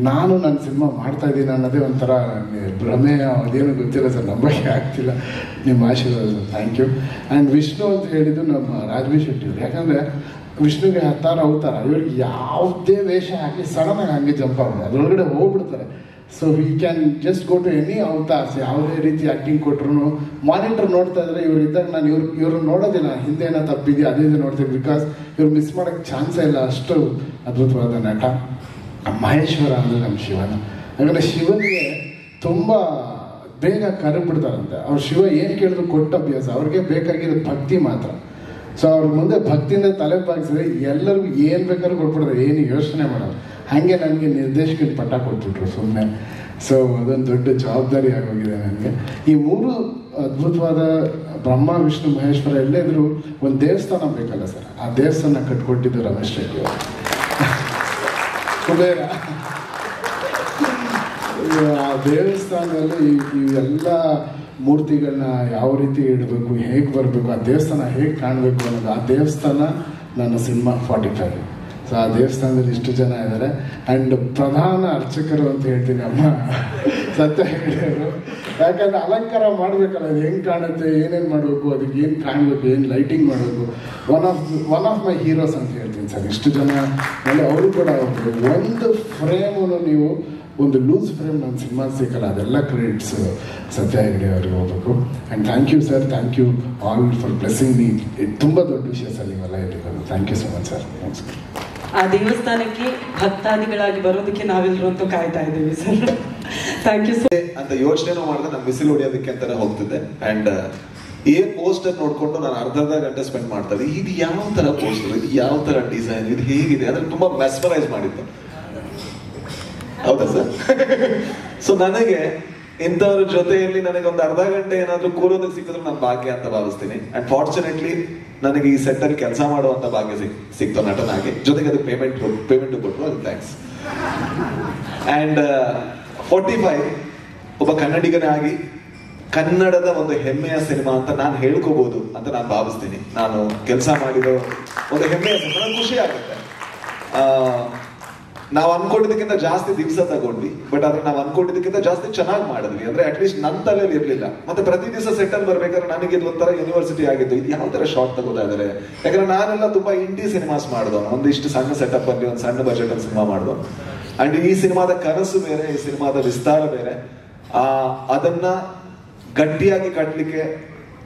ನಾನು ನನ್ನ ಸಿನಿಮಾ ಮಾಡ್ತಾ ಇದ್ದೀನಿ ಅನ್ನೋದೇ ಒಂಥರ ಭ್ರಮೆ, ಅದೇನು ಗೊತ್ತಿಲ್ಲ ಸರ್, ನಂಬಕ್ಕೆ ಆಗ್ತಿಲ್ಲ. ನಿಮ್ಮ ಆಶೀರ್ವಾದ sir, thank you. And Vishnu ಅಂತ ಹೇಳಿದ್ದು ನಮ್ಮ ರಾಜ್ಬಿ ಶೆಟ್ಟಿ ಅವರು. ಯಾಕಂದರೆ ವಿಷ್ಣುಗೆ 10 ಅವತಾರ, ಇವ್ರಿಗೆ ಯಾವುದೇ ವೇಷ ಹಾಕಿ ಸಡನ್ನಾಗಿ ಹಂಗೆ ಜಂಪ್ ಆಗ್ಬೋದು, ಅದರೊಳಗಡೆ ಹೋಗ್ಬಿಡ್ತಾರೆ. So he can just go to any avatars. ಯಾವುದೇ ರೀತಿ ಆ್ಯಕ್ಟಿಂಗ್ ಕೊಟ್ಟರು ಮಾನಿಟರ್ ನೋಡ್ತಾ ಇದ್ರೆ ಇವ್ರು ಇದ್ದಾಗ ನಾನು ಇವ್ರನ್ನ ನೋಡೋದಿಲ್ಲ, ಹಿಂದೆ ಏನೋ ತಪ್ಪಿದೆಯಾ ಅದೇ ನೋಡ್ತೀನಿ. ಬಿಕಾಸ್ ಇವ್ರು ಮಿಸ್ ಮಾಡೋಕ್ಕೆ ಚಾನ್ಸೇ ಇಲ್ಲ, ಅಷ್ಟು ಅದ್ಭುತವಾದ ನಟ. ಮಹೇಶ್ವರ ಅಂದರೆ ನಮ್ಮ ಶಿವನ. ಯಾಕಂದರೆ ಶಿವನಿಗೆ ತುಂಬ ಬೇಗ ಕರಗ್ಬಿಡ್ತಾರಂತೆ. ಅವ್ರು ಶಿವ ಏನು ಕೇಳಿದ್ರು ಕೊಟ್ಟ ಅಭ್ಯಾಸ, ಅವ್ರಿಗೆ ಬೇಕಾಗಿರೋದು ಭಕ್ತಿ ಮಾತ್ರ. ಸೊ ಅವ್ರ ಮುಂದೆ ಭಕ್ತಿಯಿಂದ ತಲೆ ಬಾಗಿಸಿದ್ರೆ ಎಲ್ಲರಿಗೂ ಏನು ಬೇಕಾದ್ರೂ ಕೊಟ್ಬಿಡ್ತಾರೆ, ಏನು ಯೋಚನೆ ಮಾಡೋದು. ಹಾಗೆ ನನಗೆ ನಿರ್ದೇಶಕನ ಪಟ್ಟ ಕೊಟ್ಬಿಟ್ರು ಸುಮ್ಮನೆ. ಸೊ ಅದೊಂದು ದೊಡ್ಡ ಜವಾಬ್ದಾರಿ ಆಗೋಗಿದೆ ನನಗೆ. ಈ 3 ಅದ್ಭುತವಾದ ಬ್ರಹ್ಮ, ವಿಷ್ಣು, ಮಹೇಶ್ವರ ಎಲ್ಲೆದ್ರು ಒಂದು ದೇವಸ್ಥಾನ ಬೇಕಲ್ಲ ಸರ್, ಆ ದೇವಸ್ಥಾನ ಕಟ್ಕೊಟ್ಟಿದ್ದು ರಮೇಶ್ ರೆಡ್ಡಿ ಅವರು. ಕುಬೇರ ಆ ದೇವಸ್ಥಾನದಲ್ಲಿ ಇವೆಲ್ಲ ಮೂರ್ತಿಗಳನ್ನ ಯಾವ ರೀತಿ ಇಡಬೇಕು, ಹೇಗೆ ಬರಬೇಕು, ಆ ದೇವಸ್ಥಾನ ಹೇಗೆ ಕಾಣಬೇಕು ಅನ್ನೋದು, ಆ ದೇವಸ್ಥಾನ ನನ್ನ ಸಿನಿಮಾ 45. ಸೊ ಆ ದೇವಸ್ಥಾನದಲ್ಲಿ ಇಷ್ಟು ಜನ ಇದ್ದಾರೆ. ಆ್ಯಂಡ್ ಪ್ರಧಾನ ಅರ್ಚಕರು ಅಂತ ಹೇಳ್ತೀನಿ ಅಮ್ಮ ಸತ್ಯ ಹೆಗಡೆಯವರು. ಯಾಕಂದರೆ ಅಲಂಕಾರ ಮಾಡಬೇಕಲ್ಲ, ಅದು ಹೆಂಗೆ ಕಾಣುತ್ತೆ, ಏನೇನು ಮಾಡಬೇಕು, ಅದಕ್ಕೆ ಏನು ಕಾಣಬೇಕು, ಏನು ಲೈಟಿಂಗ್ ಮಾಡಬೇಕು. ಒನ್ ಆಫ್ ಮೈ ಹೀರೋಸ್ ಅಂತ ಹೇಳ್ತೀನಿ ಸರ್. ಇಷ್ಟು ಜನ ಅಲ್ಲಿ ಅವರು ಕೂಡ ಒಂದು ಫ್ರೇಮನ್ನು ನೀವು ಒಂದು ಲೂಸ್ ಫ್ರೇಮ್ ನನ್ನ ಸಿನಿಮಾ ಸಿಕ್ಕಲ್ಲ, ಅದೆಲ್ಲ ಕ್ರೆಡಿಟ್ಸ್ ಸತ್ಯ ಹೆಗಡೆ ಅವ್ರಿಗೆ ಹೋಗ್ಬೇಕು. And thank you sir, thank you all for blessing me. ಇದು ತುಂಬ ದೊಡ್ಡ ವಿಷಯ ಸರ್ ನೀವೆಲ್ಲ ಇರಬೇಕು. Thank you so much sir. ನಮಸ್ಕಾರ. ಆ ದೇವಸ್ಥಾನಕ್ಕೆ ಭಕ್ತಾದಿಗಳಾಗಿ ಬರೋದಕ್ಕೆ ನಾವೆಲ್ಲರೂ ಅಂತೂ ಕಾಯ್ತಾ ಇದ್ದೀವಿ ಸರ್. ಥ್ಯಾಂಕ್ ಯು ಸರ್ ಅಂತ ಯೋಚನೆ ಮಾಡಿದ್ರೆ ನಾನು ಬಿಸಿಲು ಹೊಡಿಯೋದಕ್ಕೆ ಅಂತಾನೆ ಹೋಗ್ತಿದ್ದೆ. ಅಂಡ್ ಪೋಸ್ಟರ್ ನೋಡ್ಕೊಂಡು ನಾನು ಅರ್ಧ ಗಂಟೆ ಸ್ಪೆಂಡ್ ಮಾಡ್ತಾ ಇದ್ದೆ. ಇದು ಯಾವ ತರ ಪೋಸ್ಟರ್, ಇದು ಯಾವ ತರ ಡಿಸೈನ್, ಇದು ಹೇಗಿದೆ ಅಂದ್ರೆ ತುಂಬಾ ಮೆಸ್ಮರೈಸ್ ಮಾಡಿತ್ತು. ಹೌದಾ ಸರ್? ಸೊ ನನಗೆ ಇಂಥವ್ರ ಜೊತೆಯಲ್ಲಿ ನನಗೆ ಒಂದು ಅರ್ಧ ಗಂಟೆ ಏನಾದ್ರೂ ಕೂರೋದಕ್ಕೆ ಸಿಕ್ಕಿದ್ರು ನಾನು ಭಾಗ್ಯ ಅಂತ ಭಾವಿಸ್ತೀನಿ. ಅಂಡ್ ಫಾರ್ಚುನೇಟ್ಲಿ ನನಗೆ ಈ ಸೆಟ್ ಅಲ್ಲಿ ಕೆಲಸ ಮಾಡುವಂತ ಭಾಗ್ಯ ಸಿಕ್ತು ನಟನಾಗಿ. ಜೊತೆಗೆ ಅದಕ್ಕೆ ಪೇಮೆಂಟ್ ಕೊಟ್ಟರು, ಅದಕ್ಕೆ ಥ್ಯಾಂಕ್ಸ್. ಅಂಡ್ 45 ಒಬ್ಬ ಕನ್ನಡಿಗನಾಗಿ ಕನ್ನಡದ ಒಂದು ಹೆಮ್ಮೆಯ ಸಿನಿಮಾ ಅಂತ ನಾನು ಹೇಳ್ಕೋಬಹುದು ಅಂತ ನಾನು ಭಾವಿಸ್ತೀನಿ. ನಾನು ಕೆಲಸ ಮಾಡಿರೋ ಒಂದು ಹೆಮ್ಮೆಯ ಸಿನಿಮಾ, ನನಗೆ ಖುಷಿ ಆಗುತ್ತೆ. ನಾವು ಅನ್ಕೊಂಡಿದ್ದಕ್ಕಿಂತ ಜಾಸ್ತಿ ದಿವಸ ತಗೊಂಡ್ವಿ, ಬಟ್ ಆದ್ರೆ ನಾವು ಅನ್ಕೊಂಡಿದ್ದಕ್ಕಿಂತ ಜಾಸ್ತಿ ಚೆನ್ನಾಗಿ ಮಾಡಿದ್ವಿ. ಅಂದ್ರೆ ಅಟ್ಲೀಸ್ಟ್ ನನ್ನ ತಲೆಯಲ್ಲಿ ಇರ್ಲಿಲ್ಲ. ಮತ್ತೆ ಪ್ರತಿ ದಿವಸ ಸೆಟಲ್ ಬರ್ಬೇಕಾದ್ರೆ ನನಗೆ ಇದು ಒಂಥರ ಯೂನಿವರ್ಸಿಟಿ ಆಗಿತ್ತು, ಇದು ಯಾವ ತರ ಶಾರ್ಟ್ ತಗೋತಾ ಇದಾರೆ. ಯಾಕಂದ್ರೆ ನಾನೆಲ್ಲ ತುಂಬಾ ಇಂಡಿ ಸಿನಿಮಾಸ್ ಮಾಡಿದವನು, ಒಂದಿಷ್ಟು ಸಣ್ಣ ಸೆಟಪ್ ಅಲ್ಲಿ ಒಂದು ಸಣ್ಣ ಬಜೆಟ್ ಅಲ್ಲಿ ಸಿನಿಮಾ ಮಾಡಿದವ. ಅಂಡ್ ಈ ಸಿನಿಮಾದ ಕನಸು ಬೇರೆ, ಈ ಸಿನಿಮಾದ ವಿಸ್ತಾರ ಬೇರೆ. ಅದನ್ನ ಗಟ್ಟಿಯಾಗಿ ಕಟ್ಲಿಕ್ಕೆ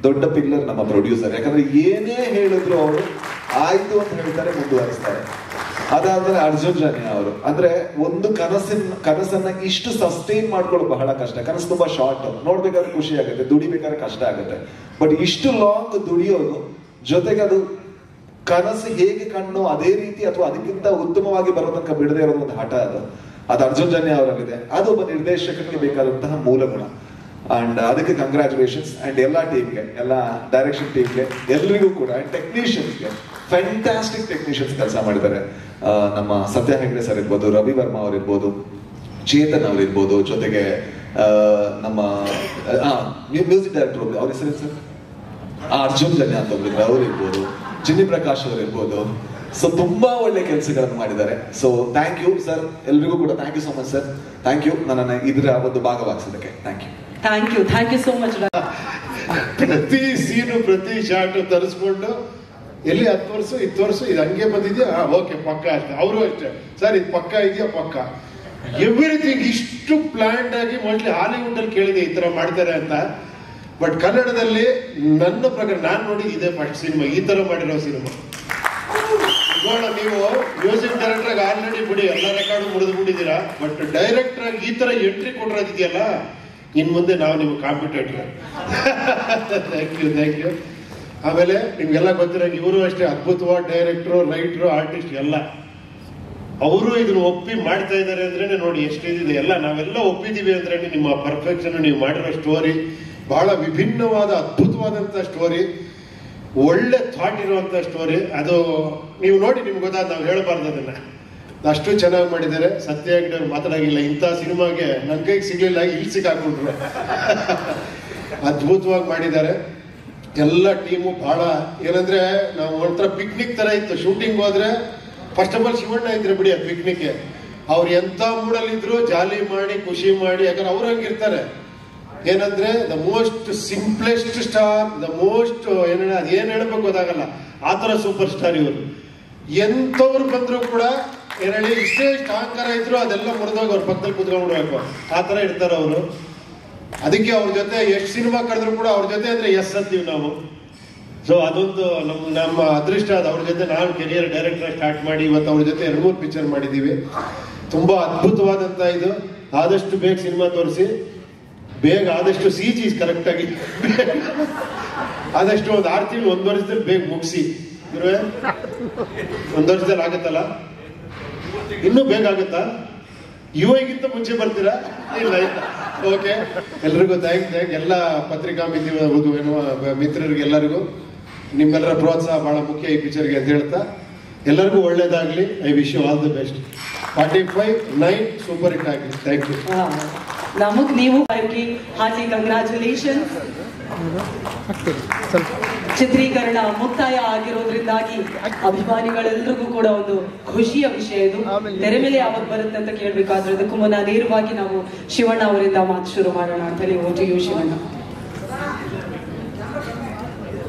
ದೊಡ್ಡ ಪಿಲ್ಲರ್ ನಮ್ಮ ಪ್ರೊಡ್ಯೂಸರ್. ಯಾಕಂದ್ರೆ ಏನೇ ಹೇಳಿದ್ರು ಅವರು ಆಯ್ತು ಅಂತ ಹೇಳ್ತಾರೆ, ಮುಂದುವರಿಸ್ತಾರೆ. ಅದಾದ್ರೆ ಅರ್ಜುನ್ ಜನ್ಯ ಅವರು. ಅಂದ್ರೆ ಒಂದು ಕನಸನ್ನ ಇಷ್ಟು ಸಸ್ಟೈನ್ ಮಾಡ್ಕೊಳ್ಳೋದು ಬಹಳ ಕಷ್ಟ. ಕನಸು ತುಂಬಾ ಶಾರ್ಟ್, ನೋಡ್ಬೇಕಾದ್ರೆ ಖುಷಿ ಆಗುತ್ತೆ, ದುಡಿಬೇಕಾದ್ರೆ ಕಷ್ಟ ಆಗುತ್ತೆ. ಬಟ್ ಇಷ್ಟು ಲಾಂಗ್ ದುಡಿಯೋದು, ಜೊತೆಗೆ ಅದು ಕನಸು ಹೇಗೆ ಕಣ್ಣು ಅದೇ ರೀತಿ ಅಥವಾ ಅದಕ್ಕಿಂತ ಉತ್ತಮವಾಗಿ ಬರೋ ತನಕ ಬಿಡದೇ ಇರೋದು ಒಂದು ಹಠ. ಅದು ಅರ್ಜುನ್ ಜನ್ಯ ಅವರಲ್ಲಿದೆ. ಅದು ಒಬ್ಬ ನಿರ್ದೇಶಕರಿಗೆ ಬೇಕಾದಂತಹ ಮೂಲ ಗುಣ. ಅಂಡ್ ಅದಕ್ಕೆ ಕಂಗ್ರಾಚುಲೇಷನ್ಸ್. ಅಂಡ್ ಎಲ್ಲ ಟೀಮ್ಗೆ, ಎಲ್ಲ ಡೈರೆಕ್ಷನ್ ಟೀಮ್ಗೆ, ಎಲ್ರಿಗೂ ಕೂಡ, ಅಂಡ್ ಟೆಕ್ನಿಷಿಯನ್ಸ್ಗೆ, ಫ್ಯಾಂಟಾಸ್ಟಿಕ್ ಟೆಕ್ನಿಷಿಯನ್ಸ್ ಕೆಲಸ ಮಾಡಿದ್ದಾರೆ. ನಮ್ಮ ಸತ್ಯ ಹೆಗಡೆ ಸರ್ ಇರ್ಬೋದು, ರವಿ ವರ್ಮಾ ಅವ್ರು ಇರ್ಬೋದು, ಚೇತನ್ ಅವ್ರು ಇರ್ಬೋದು, ಜೊತೆಗೆ ನಮ್ಮ ಮ್ಯೂಸಿಕ್ ಡೈರೆಕ್ಟರ್ ಅವ್ರ ಹೆಸರು ಸರ್ ಅರ್ಜುನ್ ಜನ್ಯ ಅಂತ ಒಬ್ರು ಅವ್ರು ಇರ್ಬೋದು, ಚಿನ್ನಿ ಪ್ರಕಾಶ್ ಅವ್ರು ಇರ್ಬೋದು. ಸೊ ತುಂಬಾ ಒಳ್ಳೆ ಕೆಲಸಗಳನ್ನು ಮಾಡಿದ್ದಾರೆ. ಸೊ ಥ್ಯಾಂಕ್ ಯು ಸರ್, ಎಲ್ರಿಗೂ ಕೂಡ thank you so much sir. Thank you ನನ್ನನ್ನು ಇದರ ಒಂದು ಭಾಗವಾಗಿಸೋದಕ್ಕೆ. Thank you so much. ಪ್ರತಿ ಸೀನು, ಪ್ರತಿ ಶಾರ್ಟ್ ತರಿಸ್ಕೊಂಡು ಎಲ್ಲಿ 10 ವರ್ಷ 20 ವರ್ಷ ಇದು ಹಂಗೆ ಬಂದಿದ್ಯಾ, ಓಕೆ ಪಕ್ಕ ಅಷ್ಟೇ. ಅವರು ಅಷ್ಟೇ ಸರ್, ಇದು ಪಕ್ಕ ಇದೆಯಾ, ಪಕ್ಕ ಎವ್ರಿಥಿಂಗ್ ಇಷ್ಟು ಪ್ಲಾನ್ಡ್ ಆಗಿ. ಮೋಸ್ಟ್ಲಿ ಹಾಲಿವುಡ್ ಅಲ್ಲಿ ಕೇಳಿದೆ ಈ ತರ ಮಾಡ್ತಾರೆ ಅಂತ, ಬಟ್ ಕನ್ನಡದಲ್ಲಿ ನನ್ನ ಪ್ರಕಾರ ನಾನು ನೋಡಿ ಇದೇ ಫಸ್ಟ್ ಸಿನಿಮಾ ಈ ತರ ಮಾಡಿರೋ ಸಿನಿಮಾ. ನೋಡ, ನೀವು ಮ್ಯೂಸಿಕ್ ಡೈರೆಕ್ಟರ್ ಆಗಿ ಆಲ್ರೆಡಿ ಬಿಡಿ ಎಲ್ಲ ರೆಕಾರ್ಡ್ ಮುರಿದು ಬಿಟ್ಟಿದ್ದೀರಾ, ಬಟ್ ಡೈರೆಕ್ಟರ್ ಆಗಿ ಈ ತರ ಎಂಟ್ರಿ ಕೊಟ್ಟಿರೋದಿದೆಯಲ್ಲ, ಇನ್ ಮುಂದೆ ನಾವು ನಿಮ್ಗೆ ಕಾಂಪಿಟೇಟರ್. Thank you. ಆಮೇಲೆ ನಿಮ್ಗೆಲ್ಲ ಗೊತ್ತಿರಂಗೆ ಇವರು ಅಷ್ಟೇ ಅದ್ಭುತವಾದ ಡೈರೆಕ್ಟ್ರು, ರೈಟ್ರು, ಆರ್ಟಿಸ್ಟ್ ಎಲ್ಲ. ಅವರು ಇದನ್ನ ಒಪ್ಪಿ ಮಾಡ್ತಾ ಇದ್ದಾರೆ ಅಂದ್ರೆ ನೋಡಿ ಎಷ್ಟಿದೆ. ಎಲ್ಲ ನಾವೆಲ್ಲ ಒಪ್ಪಿದೀವಿ ಅಂದ್ರೆ ನಿಮ್ಮ ಪರ್ಫೆಕ್ಷನ್, ನೀವು ಮಾಡಿರೋ ಸ್ಟೋರಿ ಬಹಳ ವಿಭಿನ್ನವಾದ ಅದ್ಭುತವಾದಂತ ಸ್ಟೋರಿ, ಒಳ್ಳೆ ಥಾಟ್ ಇರುವಂತ ಸ್ಟೋರಿ. ಅದು ನೀವು ನೋಡಿ ನಿಮ್ಗೆ ಗೊತ್ತಾದ, ನಾವು ಹೇಳಬಾರ್ದು ಅದನ್ನ, ಅಷ್ಟು ಚೆನ್ನಾಗಿ ಮಾಡಿದ್ದಾರೆ. ಸತ್ಯ ಹೆಗ್ಡೆ ಅವ್ರು ಮಾತಾಡಾಗಿಲ್ಲ, ಇಂಥ ಸಿನಿಮಾಗೆ ನನ್ನ ಕೈಗೆ ಸಿಗ್ಲಿಲ್ಲ, ಇಲ್ಲಿ ಸಿಕ್ಕಾಕೊಂಡ್ರು. ಅದ್ಭುತವಾಗಿ ಮಾಡಿದ್ದಾರೆ ಎಲ್ಲ ಟೀಮು. ಬಹಳ ಏನಂದ್ರೆ ನಾವು ಒಂಥರ ಪಿಕ್ನಿಕ್ ತರ ಇತ್ತು. ಶೂಟಿಂಗ್ ಹೋದ್ರೆ ಫಸ್ಟ್ ಆಫ್ ಆಲ್ ಶಿವಣ್ಣ ಇದ್ರೆ ಬಿಡಿ, ಅದು ಪಿಕ್ನಿಕ್. ಅವ್ರು ಎಂತ ಮೂಡಲ್ಲಿದ್ರು ಜಾಲಿ ಮಾಡಿ ಖುಷಿ ಮಾಡಿ, ಯಾಕಂದ್ರೆ ಅವ್ರು ಹಂಗಿರ್ತಾರೆ. ಏನಂದ್ರೆ the most simplest star, the most ಅದೇನ್ ಹೇಳ್ಬೇಕು ಗೊತ್ತಾಗಲ್ಲ, ಆ ತರ ಸೂಪರ್ ಸ್ಟಾರ್ ಇವರು. ಎಂಥವ್ರು ಬಂದ್ರು ಕೂಡ ಏನೇಳಿ ಇಷ್ಟೇ ಅಹಂಕಾರ ಇದ್ರು ಅದೆಲ್ಲ ಮುರಿದೋಗಿ ಅವ್ರ ಪಕ್ಕದಲ್ಲಿ ಕುತ್ಕೊಂಡ್ಬಿಡ್ಬೇಕು, ಆ ತರ ಇರ್ತಾರೆ ಅವರು. ಅದಕ್ಕೆ ಅವ್ರ ಜೊತೆ ಎಷ್ಟು ಸಿನಿಮಾ ಕರೆದ್ರು ಕೂಡ ಅವ್ರ ಜೊತೆ ಅಂದ್ರೆ ಎಸ್ ಅಂತೀವಿ ನಾವು. ಸೊ ಅದೊಂದು ನಮ್ಮ ಅದೃಷ್ಟ. ಅದು ಅವ್ರ ಜೊತೆ ನಾನು ಕೆರಿಯರ್ ಡೈರೆಕ್ಟರ್ ಸ್ಟಾರ್ಟ್ ಮಾಡಿ ಇವತ್ತು ಅವ್ರ ಜೊತೆ 2-3 ಪಿಕ್ಚರ್ ಮಾಡಿದ್ದೀವಿ. ತುಂಬಾ ಅದ್ಭುತವಾದಂತ ಇದು. ಆದಷ್ಟು ಬೇಗ ಸಿನಿಮಾ ತೋರಿಸಿ, ಬೇಗ ಆದಷ್ಟು CG ಕರೆಕ್ಟ್ ಆಗಿ ಆದಷ್ಟು ಒಂದು 6 ತಿಂಗಳು 1 ವರ್ಷದಲ್ಲಿ ಬೇಗ ಮುಗಿಸಿ. 1 ವರ್ಷದಲ್ಲಿ ಆಗುತ್ತಲ್ಲ, ಇನ್ನೂ ಬೇಗ ಆಗುತ್ತಾ? ಯುವಗಿಂತ ಮುಂಚೆ ಬರ್ತೀರಾ? ಇಲ್ಲ. ಓಕೆ, ಎಲ್ರಿಗೂ ಥ್ಯಾಂಕ್. ಎಲ್ಲ ಪತ್ರಿಕಾ ಮಿತ್ರರಿಗೆ ಎಲ್ಲರಿಗೂ ನಿಮ್ಮೆಲ್ಲರ ಪ್ರೋತ್ಸಾಹ ಬಹಳ ಮುಖ್ಯ ಈ ಪಿಕ್ಚರ್ಗೆ ಅಂತ ಹೇಳ್ತಾ, ಎಲ್ಲರಿಗೂ ಒಳ್ಳೇದಾಗ್ಲಿ. I wish you all the best. 45-9 super hit ಆಗಲಿ. Thank you. ನಮಗ್ ನೀವು ಹಾಗೆ ಕಂಗ್ರಾಚುಲೇಷನ್. ಚಿತ್ರೀಕರಣ ಮುಕ್ತಾಯ ಆಗಿರೋದ್ರಿಂದಾಗಿ ಅಭಿಮಾನಿಗಳೆಲ್ಲರಿಗೂ ಕೂಡ ಒಂದು ಖುಷಿಯ ವಿಷಯ ಇದು. ತೆರೆ ಮೇಲೆ ಯಾವಾಗ ಬರುತ್ತೆ ಅಂತ ಕೇಳ್ಬೇಕಾದ್ರೆ ಅದಕ್ಕೂ ಮುನ್ನ ನೇರವಾಗಿ ನಾವು ಶಿವಣ್ಣ ಅವರಿಂದ ಮಾತು ಶುರು ಮಾಡೋಣ ಅಂತ ಹೇಳಿ. Vote you Shivanna.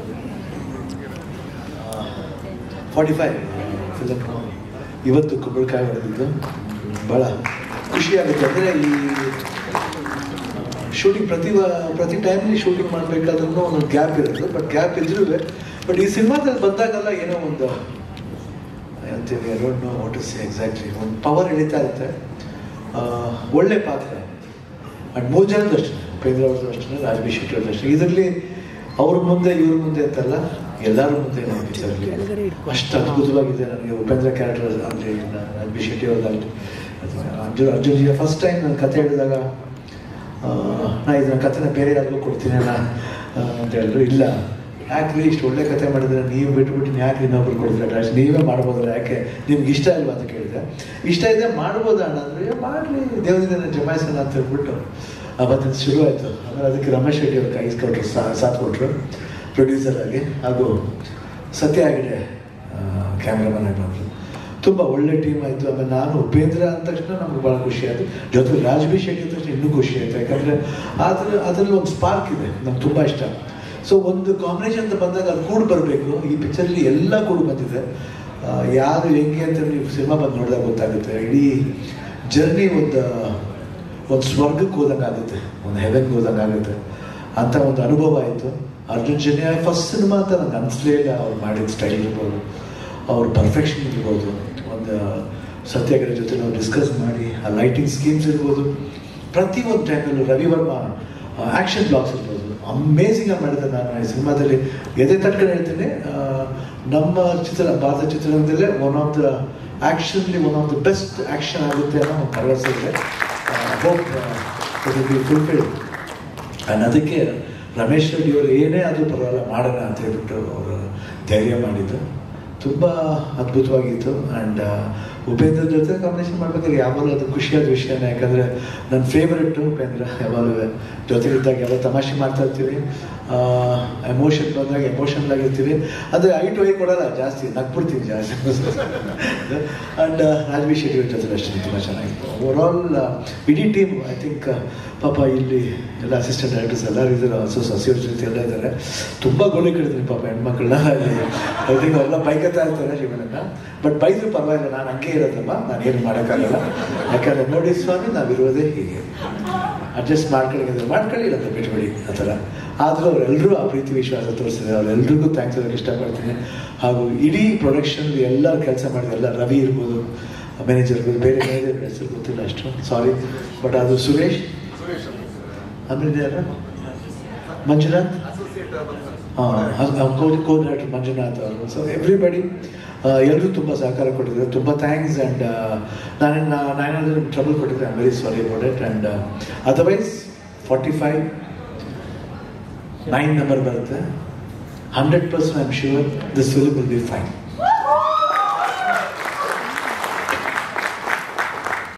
45 ಫಿಲಮ್ ಇವತ್ತು ಕುಂಬಳಕಾಯಿ ಹೊಡೆದಿದ್ದು ಭಾಳ ಖುಷಿಯಾಗುತ್ತೆ. ಅಂದರೆ ಈ ಶೂಟಿಂಗ್ ಪ್ರತಿ ಟೈಮಲ್ಲಿ ಶೂಟಿಂಗ್ ಮಾಡಬೇಕಾದ್ರೂ ಒಂದೊಂದು ಗ್ಯಾಪ್ ಇರುತ್ತೆ. ಬಟ್ ಗ್ಯಾಪ್ ಇದ್ರೂ ಬಟ್ ಈ ಸಿನಿಮಾದಲ್ಲಿ ಬಂದಾಗಲ್ಲ ಏನೋ ಒಂದು ಅಂತೀವಿ, I don't know what is exactly, ಒಂದು ಪವರ್ ಎಳಿತಾ ಇರುತ್ತೆ. ಒಳ್ಳೆ ಪಾತ್ರ. ಆ್ಯಂಡ್ 3 ಜನದ್ದು ಅಷ್ಟೇ, ಉಪೇಂದ್ರ ಅವ್ರದ್ದು ಅಷ್ಟೇ, ರಾಜ್ ಶೆಟ್ಟಿ ಅವ್ರದ್ದು ಅಷ್ಟೇ. ಇದರಲ್ಲಿ ಅವ್ರ ಮುಂದೆ ಇವ್ರ ಮುಂದೆ ಅಂತಲ್ಲ, ಎಲ್ಲರೂ ಮುಂದೆ ನಮ್ಮ ಪಿಕ್ಚರಲ್ಲಿ ಅಷ್ಟು ಅದ್ಭುತವಾಗಿದೆ. ನನಗೆ ಉಪೇಂದ್ರ ಕ್ಯಾರೆಕ್ಟರ್ ಆಗಲಿ, ರಾಜ್ ಶೆಟ್ಟಿ ಅವ್ರದ್ದಾಗಲಿ, ಅರ್ಜುನ್ಜಿಗೆ ಫಸ್ಟ್ ಟೈಮ್ ನಾನು ಕತೆ ಹೇಳಿದಾಗ ನಾ ಇದನ್ನ ಕಥೆನ ಬೇರೆ ಯಾರಿಗೂ ಕೊಡ್ತೀನಲ್ಲ ಅಂತ ಹೇಳಿದ್ರು. ಇಲ್ಲ, ಯಾಕ್ರಿ ಇಷ್ಟು ಒಳ್ಳೆ ಕತೆ ಮಾಡಿದ್ರೆ ನೀವು ಬಿಟ್ಬಿಟ್ಟು ಯಾಕೆ ಇನ್ನೊಬ್ರು ಕೊಡ್ತೀರ, ನೀವೇ ಮಾಡ್ಬೋದಲ್ಲ, ಯಾಕೆ ನಿಮ್ಗೆ ಇಷ್ಟ ಇಲ್ವಾ ಅಂತ ಕೇಳಿದೆ. ಇಷ್ಟ ಇದೆ ಮಾಡ್ಬೋದಾ ಅಣ್ಣ ಅಂದರೆ ಮಾಡಲಿ, ದೇವದಿಂದ ಜಮಾಯಿಸೋಣ ಅಂತ ಹೇಳ್ಬಿಟ್ಟು ಅವತ್ತಿನ ಶುರು ಆಯಿತು. ಆಮೇಲೆ ಅದಕ್ಕೆ ರಮೇಶ್ ರೆಡ್ಡಿ ಅವ್ರು ಕೈ ಕೊಟ್ಟರು, ಸಾಥ್ ಕೊಟ್ಟರು ಪ್ರೊಡ್ಯೂಸರ್ ಆಗಿ. ಹಾಗೂ ಸತ್ಯ ಹೆಗ್ಡೆ ಕ್ಯಾಮ್ರಾಮನ್ ಆಗಿ ಬಂದರು. ತುಂಬ ಒಳ್ಳೆ ಟೀಮ್ ಆಯಿತು. ಆಮೇಲೆ ನಾನು ಉಪೇಂದ್ರ ಅಂದ ತಕ್ಷಣ ನಮ್ಗೆ ಭಾಳ ಖುಷಿ ಆಯಿತು. ಜೊತೆಗೆ ರಾಜ್ ಶೆಟ್ಟಿ ಅಂದ ತಕ್ಷಣ ಇನ್ನೂ ಖುಷಿ ಆಯಿತು. ಯಾಕಂದರೆ ಅದರಲ್ಲಿ ಒಂದು ಸ್ಪಾರ್ಕ್ ಇದೆ, ನಂಗೆ ತುಂಬ ಇಷ್ಟ. ಸೊ ಒಂದು ಕಾಂಬಿನೇಷನ್ ಅಂತ ಬಂದಾಗ ಅದು ಕೂಡು ಬರಬೇಕು. ಈ ಪಿಕ್ಚರಲ್ಲಿ ಎಲ್ಲ ಕೂಡು ಬಂದಿದೆ. ಯಾರು ಹೆಂಗೆ ಅಂತ ನೀವು ಸಿನಿಮಾ ಬಂದು ನೋಡಿದಾಗ ಗೊತ್ತಾಗುತ್ತೆ. ಇಡೀ ಜರ್ನಿ ಒಂದು ಸ್ವರ್ಗಕ್ಕೆ ಹೋದಂಗೆ ಆಗುತ್ತೆ, ಒಂದು ಹೆವೆನ್ಗೆ ಹೋದಂಗೆ ಆಗುತ್ತೆ. ಅಂಥ ಒಂದು ಅನುಭವ ಆಯಿತು. ಅರ್ಜುನ್ ಜನ್ಯ ಫಸ್ಟ್ ಸಿನಿಮಾ ಅಂತ ನನಗೆ ಅನಿಸ್ಲೇ ಇಲ್ಲ. ಅವ್ರು ಮಾಡಿದ ಸ್ಟೈಲ್ ಇರ್ಬೋದು, ಅವ್ರ ಪರ್ಫೆಕ್ಷನ್ ಇರ್ಬೋದು, ಒಂದು ಸತ್ಯಾಗ್ರಹ ಜೊತೆ ನಾವು ಡಿಸ್ಕಸ್ ಮಾಡಿ ಆ ಲೈಟಿಂಗ್ ಸ್ಕೀಮ್ಸ್ ಇರ್ಬೋದು, ಪ್ರತಿಯೊಂದು ಟೈಮಲ್ಲೂ ರವಿ ವರ್ಮಾ ಆ್ಯಕ್ಷನ್ ಬ್ಲಾಕ್ಸ್ ಇರ್ಬೋದು, ಅಮೇಝಿಂಗ್ ಆಗಿ ಮಾಡಿದೆ. ನಾನು ಈ ಸಿನಿಮಾದಲ್ಲಿ ಎದೆ ತಟ್ಕೊಂಡು ಹೇಳ್ತೀನಿ, ನಮ್ಮ ಭಾರತ ಚಿತ್ರರಂಗದಲ್ಲೇ one of the best action ಆಗುತ್ತೆ ಅನ್ನೋ ಒಂದು ಭರವಸೆ ಇದೆ. Hope fulfilled. ಆ್ಯಂಡ್ ಅದಕ್ಕೆ ರಮೇಶ್ ರೆಡ್ಡಿ ಅವರು ಏನೇ ಆದರೂ ಪರವಾಗಿಲ್ಲ ಮಾಡೋಣ ಅಂತ ಹೇಳ್ಬಿಟ್ಟು ಅವರು ಧೈರ್ಯ ಮಾಡಿದ್ದು ತುಂಬ ಅದ್ಭುತವಾಗಿತ್ತು. ಆ್ಯಂಡ್ ಉಪೇಂದ್ರ ಜೊತೆ ಕಾಂಬಿನೇಷನ್ ಮಾಡ್ಬೇಕಾದ್ರೆ ಯಾವಾಗಲೂ ಅದು ಖುಷಿಯಾದ ವಿಷಯನೇ. ಯಾಕಂದರೆ ನನ್ನ ಫೇವ್ರೆಟ್ಟು ಉಪೇಂದ್ರ. ಯಾವಾಗಲೂ ಜೊತೆಗಿದ್ದಾಗ ಎಲ್ಲ ತಮಾಷೆ ಮಾಡ್ತಾ ಇರ್ತೀವಿ, ಎಮೋಷನ್ ಬಂದಾಗ ಎಮೋಷನಲ್ ಆಗಿರ್ತೀವಿ. ಅಂದರೆ ಐ ಕೊಡಲ್ಲ, ಜಾಸ್ತಿ ನಗ್ಬಿಡ್ತೀವಿ ಜಾಸ್ತಿ. ಆ್ಯಂಡ್ ರಾಜ್ ಶೆಟ್ಟಿ ಅವ್ರ ಜೊತೆ ಅಷ್ಟೇ ತುಂಬ ಚೆನ್ನಾಗಿತ್ತು. ಓವರಾಲ್ ಇಡೀ ಟೀಮ್ ಐ ಥಿಂಕ್ ಪಾಪ ಇಲ್ಲಿ ಎಲ್ಲ ಅಸಿಸ್ಟೆಂಟ್ ಡೈರೆಕ್ಟರ್ಸ್ ಎಲ್ಲರೂ ಇದ್ದಾರೆ, ಅಸೋಸಿಯೇಟ್ ಜೊತೆ ಎಲ್ಲ ಇದ್ದಾರೆ. ತುಂಬ ಗೋಳಿ ಕಡಿತೀನಿ ಪಾಪ ಹೆಣ್ಮಕ್ಳನ್ನ. ಐ ಥಿಂಕ್ ಅವರೆಲ್ಲ ಬೈಕತ್ತಾ ಇರ್ತಾರೆ ಶಿವನನ್ನ. ಬಟ್ ಬೈದ್ರು ಪರವಾಗಿಲ್ಲ, ನಾನು ಹಂಗೆ ಇರೋದಮ್ಮ, ನಾನು ಏನು ಮಾಡೋಕ್ಕಾಗಲ್ಲ. ಯಾಕಂದರೆ ನೋಡಿ ಸ್ವಾಮಿ, ನಾವಿರೋದೇ ಹೀಗೆ, ಅಡ್ಜಸ್ಟ್ ಮಾಡ್ಕೊಳ್ಳಿ ಇಲ್ಲ ಬಿಟ್ಬಿಡಿ ಆ ಥರ. ಆದರೂ ಅವರೆಲ್ಲರೂ ಆ ಪ್ರೀತಿ ವಿಶ್ವಾಸ ತೋರಿಸಿದ್ದಾರೆ. ಅವರೆಲ್ಲರಿಗೂ ಥ್ಯಾಂಕ್ಸ್ ಹೇಳೋಕ್ಕೆ ಇಷ್ಟಪಡ್ತೀನಿ. ಹಾಗೂ ಇಡೀ ಪ್ರೊಡಕ್ಷನ್ ಎಲ್ಲರೂ ಕೆಲಸ ಮಾಡಿದ್ರು, ಎಲ್ಲ ರವಿ ಇರ್ಬೋದು, ಮ್ಯಾನೇಜರ್ ಇರ್ಬೋದು, ಬೇರೆ ಮ್ಯಾನೇಜರ್ ಹೆಸರು ಗೊತ್ತಿಲ್ಲ ಅಷ್ಟು, ಸಾರಿ. ಬಟ್ ಅದು ಸುರೇಶ್, ಆಮೇಲೆ ಯಾರು, ಮಂಜುನಾಥ್, ಕೋ ಡೈರೆಕ್ಟರ್ ಮಂಜುನಾಥ್ ಅವರು. ಸೊ ಎವ್ರಿಬಡಿ ಎಲ್ಲರೂ ತುಂಬ ಸಹಕಾರ ಕೊಟ್ಟಿದ್ದಾರೆ. ತುಂಬ ಥ್ಯಾಂಕ್ಸ್. ಆ್ಯಂಡ್ ನಾನೇನಾದರೂ ಟ್ರಬಲ್ ಕೊಟ್ಟಿದ್ದೆ, I am very sorry about it. And otherwise 45 9 number ಬರುತ್ತೆ. 100% I am sure this film will be fine.